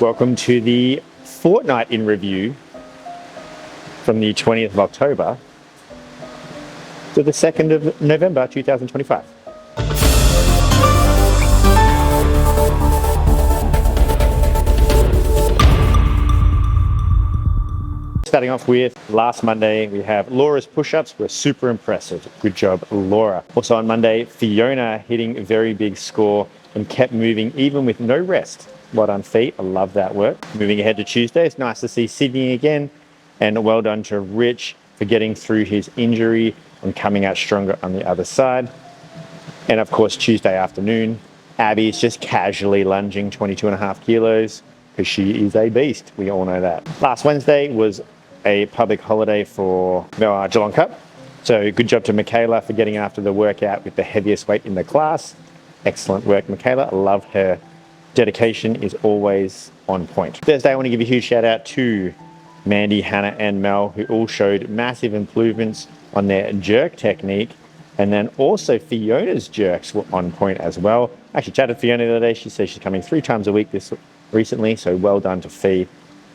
Welcome to the Fortnight in review from the 20th of October to the 2nd of November 2025. Starting off with last Monday, we have Laura's push-ups were super impressive. Good job, Laura. Also on Monday, Fiona hitting a very big score and kept moving even with no rest. Well done, feet. I love that work. Moving ahead to Tuesday, it's nice to see Sydney again. And well done to Rich for getting through his injury and coming out stronger on the other side. And of course, Tuesday afternoon, Abby is just casually lunging 22.5 kilos because she is a beast. We all know that. Last Wednesday was a public holiday for Geelong Cup. So good job to Michaela for getting after the workout with the heaviest weight in the class. Excellent work, Michaela. I love her. Dedication is always on point. Thursday, I want to give a huge shout out to Mandy, Hannah, and Mel, who all showed massive improvements on their jerk technique. And then also Fiona's jerks were on point as well. I actually chatted to Fiona the other day. She says she's coming 3 times a week recently. So well done to Fee.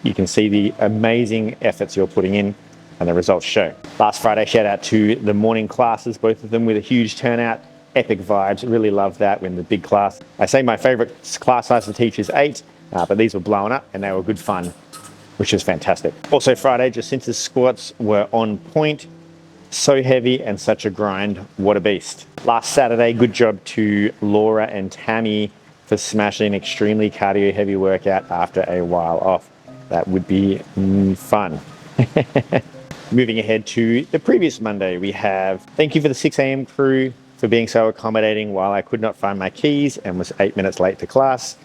You can see the amazing efforts you're putting in and the results show. Last Friday, shout out to the morning classes, both of them with a huge turnout. Epic vibes. Really love that when the big class. I say my favorite class size to teach is 8, but these were blowing up and they were good fun, which is fantastic. Also Friday, Jacinta's squats were on point. So heavy and such a grind. What a beast. Last Saturday, good job to Laura and Tammy for smashing an extremely cardio heavy workout after a while off. That would be fun. Moving ahead to the previous Monday, we have thank you for the 6 a.m. crew for being so accommodating while I could not find my keys and was 8 minutes late to class.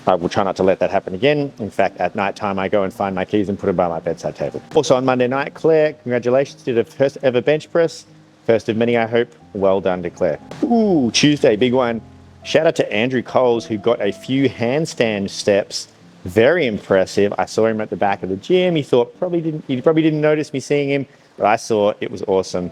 I will try not to let that happen again. In fact, at night time, I go and find my keys and put them by my bedside table. Also on Monday night, Claire, congratulations, did a first ever bench press. First of many, I hope. Well done to Claire. Ooh, Tuesday, big one. Shout out to Andrew Coles, who got a few handstand steps. Very impressive. I saw him at the back of the gym. He probably didn't notice me seeing him, but I saw it was awesome.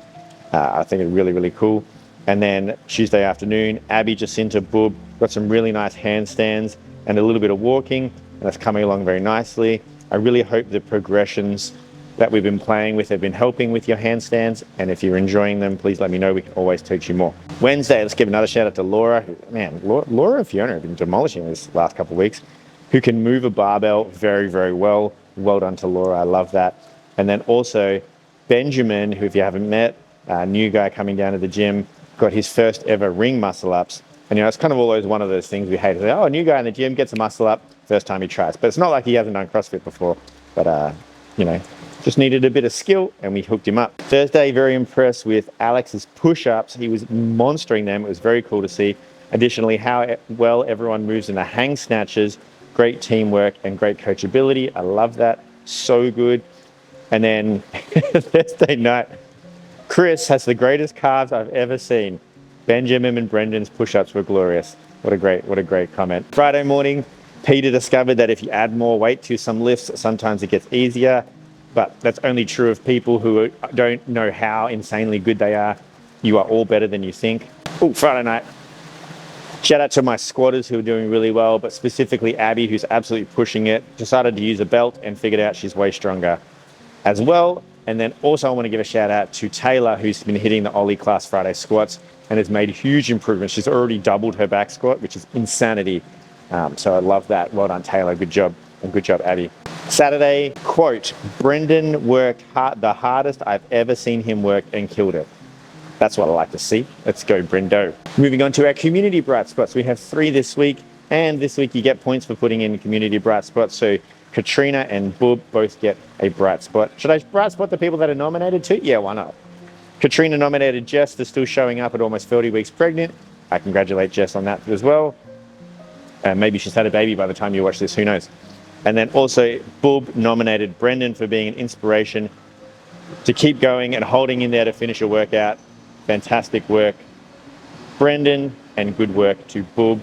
I think it's really, really cool. And then Tuesday afternoon, Abby, Jacinta, Boob got some really nice handstands and a little bit of walking, and that's coming along very nicely. I really hope the progressions that we've been playing with have been helping with your handstands, and if you're enjoying them, please let me know. We can always teach you more. Wednesday, let's give another shout out to Laura. Man, Laura and Fiona have been demolishing this last couple of weeks, who can move a barbell very, very well. Well done to Laura, I love that. And then also Benjamin, who if you haven't met, a new guy coming down to the gym, got his first ever ring muscle ups. And it's kind of always one of those things we hate. Oh, a new guy in the gym gets a muscle up, first time he tries. But it's not like he hasn't done CrossFit before. But, just needed a bit of skill and we hooked him up. Thursday, very impressed with Alex's push-ups. He was monstering them. It was very cool to see. Additionally, how well everyone moves in the hang snatches. Great teamwork and great coachability. I love that. So good. And then Thursday night, Chris has the greatest calves I've ever seen. Benjamin and Brendan's push-ups were glorious. What a great comment. Friday morning, Peter discovered that if you add more weight to some lifts, sometimes it gets easier, but that's only true of people who don't know how insanely good they are. You are all better than you think. Oh, Friday night. Shout out to my squatters who are doing really well, but specifically Abby, who's absolutely pushing it, decided to use a belt and figured out she's way stronger as well. And then also I want to give a shout out to Taylor, who's been hitting the Ollie class Friday squats and has made huge improvements. She's already doubled her back squat, which is insanity. So I love that. Well done, Taylor. Good job. And good job, Abby. Saturday, quote, Brendan worked the hardest I've ever seen him work and killed it. That's what I like to see. Let's go, Brendo. Moving on to our community bright spots. We have 3 this week. And this week you get points for putting in community bright spots. So Katrina and Boob both get a bright spot. Should I bright spot the people that are nominated too? Yeah, why not? Katrina nominated Jess for still showing up at almost 30 weeks pregnant. I congratulate Jess on that as well. Maybe she's had a baby by the time you watch this, who knows? And then also Boob nominated Brendan for being an inspiration to keep going and holding in there to finish a workout. Fantastic work, Brendan, and good work to Boob.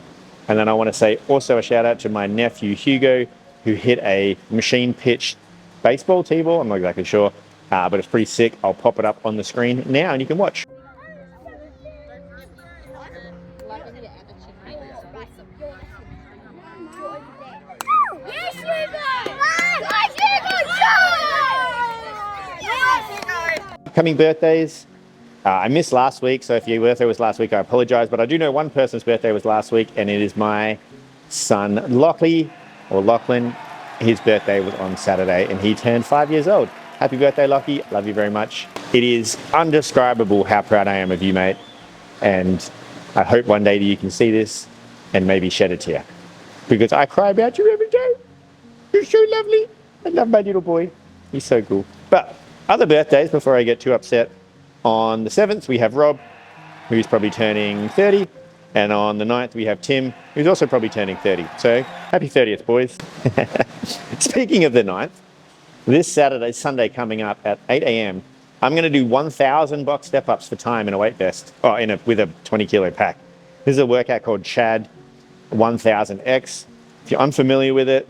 And then I want to say also a shout out to my nephew Hugo, who hit a machine pitch baseball tee-ball. I'm not exactly sure, but it's pretty sick. I'll pop it up on the screen now and you can watch. Yes, Upcoming birthdays. I missed last week, so if your birthday was last week, I apologize. But I do know one person's birthday was last week, and it is my son, Lachie, or Lachlan. His birthday was on Saturday, and he turned 5 years old. Happy birthday, Lachie. Love you very much. It is undescribable how proud I am of you, mate. And I hope one day that you can see this and maybe shed a tear. Because I cry about you every day. You're so lovely. I love my little boy. He's so cool. But other birthdays, before I get too upset, on the 7th, we have Rob, who's probably turning 30. And on the 9th, we have Tim, who's also probably turning 30. So happy 30th, boys. Speaking of the 9th, this Sunday coming up at 8 a.m., I'm going to do 1,000 box step-ups for time in a weight vest, with a 20-kilo pack. This is a workout called Chad 1000X. If you're unfamiliar with it,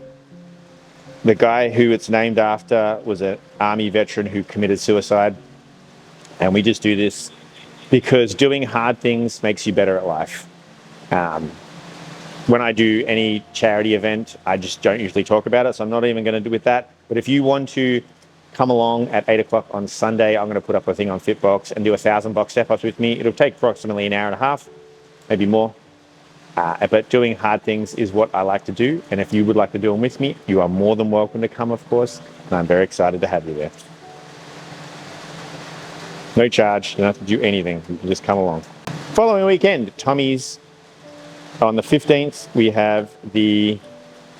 the guy who it's named after was an army veteran who committed suicide. And we just do this because doing hard things makes you better at life. When I do any charity event, I just don't usually talk about it, so I'm not even going to do with that. But if you want to come along at 8 o'clock on Sunday, I'm going to put up a thing on Fitbox and do 1,000 box step-ups with me. It'll take approximately an hour and a half, maybe more. But doing hard things is what I like to do. And if you would like to do them with me, you are more than welcome to come, of course. And I'm very excited to have you there. No charge, you don't have to do anything. You can just come along. Following weekend, Tommy's on the 15th. We have the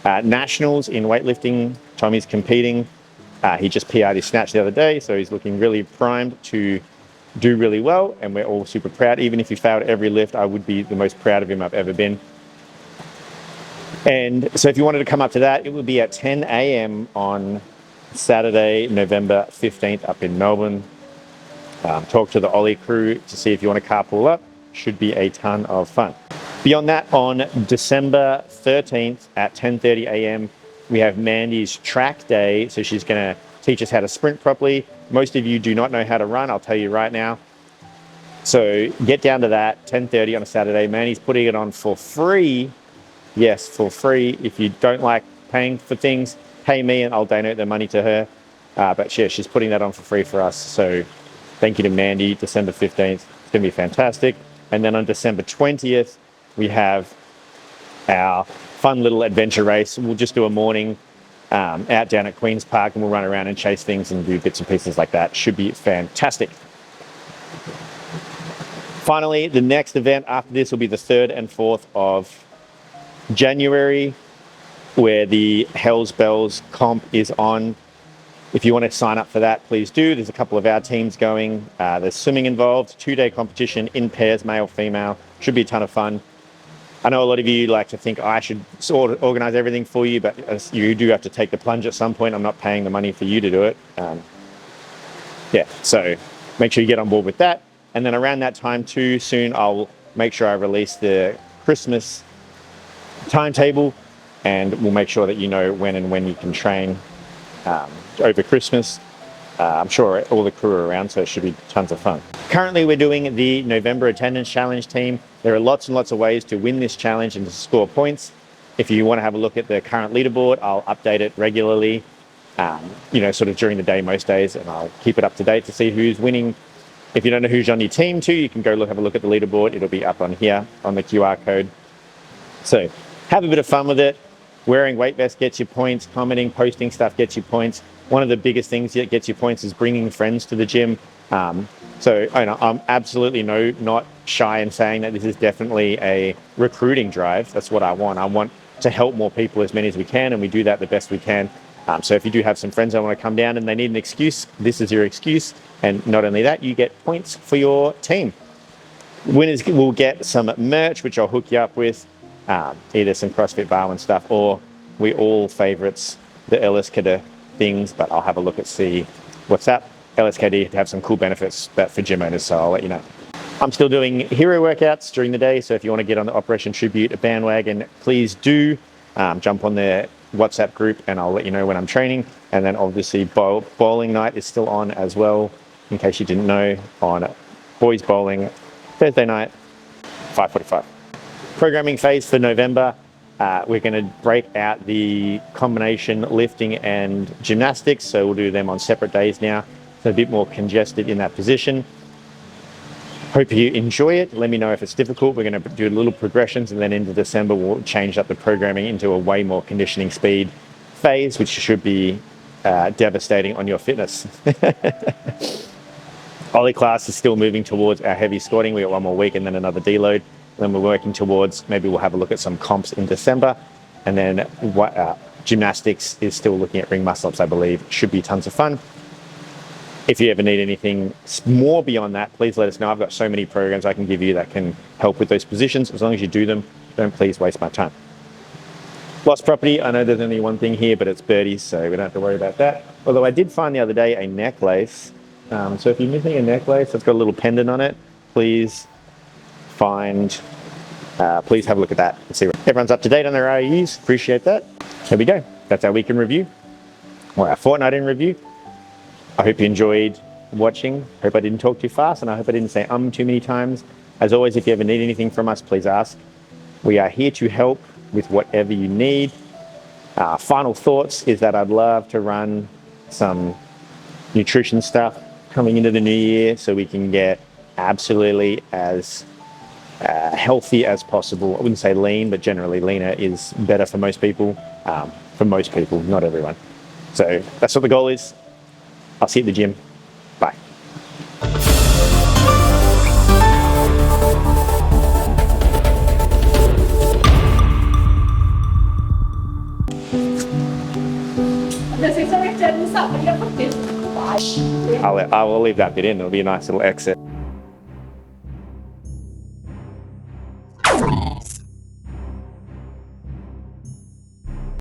Nationals in weightlifting. Tommy's competing. He just PR'd his snatch the other day, so he's looking really primed to do really well, and we're all super proud. Even if he failed every lift, I would be the most proud of him I've ever been. And so if you wanted to come up to that, it would be at 10 a.m. on Saturday, November 15th up in Melbourne. Talk to the Ollie crew to see if you want to carpool up. Should be a ton of fun. Beyond that, on December 13th at 10:30 a.m., we have Mandy's track day. So she's going to teach us how to sprint properly. Most of you do not know how to run, I'll tell you right now. So get down to that, 10:30 on a Saturday. Mandy's putting it on for free. Yes, for free. If you don't like paying for things, pay me and I'll donate the money to her. But yeah, she's putting that on for free for us. So thank you to Mandy, December 15th. It's going to be fantastic. And then on December 20th, we have our fun little adventure race. We'll just do a morning out down at Queen's Park, and we'll run around and chase things and do bits and pieces like that. Should be fantastic. Finally, the next event after this will be the 3rd and 4th of January, where the Hells Bells comp is on. If you want to sign up for that, please do. There's a couple of our teams going. There's swimming involved, 2-day competition in pairs, male, female. Should be a ton of fun. I know a lot of you like to think I should sort of organize everything for you, but you do have to take the plunge at some point. I'm not paying the money for you to do it. So make sure you get on board with that. And then around that time too, soon I'll make sure I release the Christmas timetable, and we'll make sure that you know when you can train over Christmas. I'm sure all the crew are around, so it should be tons of fun. Currently, we're doing the November Attendance Challenge team. There are lots and lots of ways to win this challenge and to score points. If you want to have a look at the current leaderboard, I'll update it regularly, sort of during the day most days, and I'll keep it up to date to see who's winning. If you don't know who's on your team too, you can go have a look at the leaderboard. It'll be up on here on the QR code. So have a bit of fun with it. Wearing weight vest gets you points. Commenting, posting stuff gets you points. One of the biggest things that gets you points is bringing friends to the gym. So I'm absolutely not shy in saying that this is definitely a recruiting drive. That's what I want. I want to help more people, as many as we can, and we do that the best we can. So if you do have some friends that want to come down and they need an excuse, this is your excuse. And not only that, you get points for your team. Winners will get some merch, which I'll hook you up with, either some CrossFit Barwon stuff, or we all favorites the LSKD things, but I'll have a look at see what's up. LSKD have some cool benefits for gym owners, so I'll let you know. I'm still doing hero workouts during the day, so if you want to get on the Operation Tribute bandwagon, please do jump on the WhatsApp group and I'll let you know when I'm training. And then obviously bowling night is still on as well, in case you didn't know, on boys bowling Thursday night, 5:45. Programming phase for November. We're going to break out the combination lifting and gymnastics, so we'll do them on separate days now. so a bit more congested in that position. Hope you enjoy it. Let me know if it's difficult. We're going to do little progressions, and then into December we'll change up the programming into a way more conditioning speed phase, which should be devastating on your fitness. Ollie class is still moving towards our heavy squatting. We got one more week and then another deload. Then we're working towards, maybe we'll have a look at some comps in December. And then gymnastics is still looking at ring muscle ups, I believe. Should be tons of fun. If you ever need anything more beyond that, please let us know. I've got so many programs I can give you that can help with those positions. As long as you do them, don't please waste my time. Lost property, I know there's only one thing here, but it's birdies, so we don't have to worry about that. Although I did find the other day a necklace. So if you're missing a necklace that's got a little pendant on it, please have a look at that and see. Everyone's up to date on their IUs, appreciate that. There we go, that's our week in review, or our fortnight in review. I hope you enjoyed watching. Hope I didn't talk too fast, and I hope I didn't say too many times. As always, if you ever need anything from us, please ask. We are here to help with whatever you need. Final thoughts is that I'd love to run some nutrition stuff coming into the new year so we can get absolutely as healthy as possible. I wouldn't say lean, but generally leaner is better for most people. Not everyone. So that's what the goal is. I'll see you at the gym. Bye. I will leave that bit in. It'll be a nice little exit.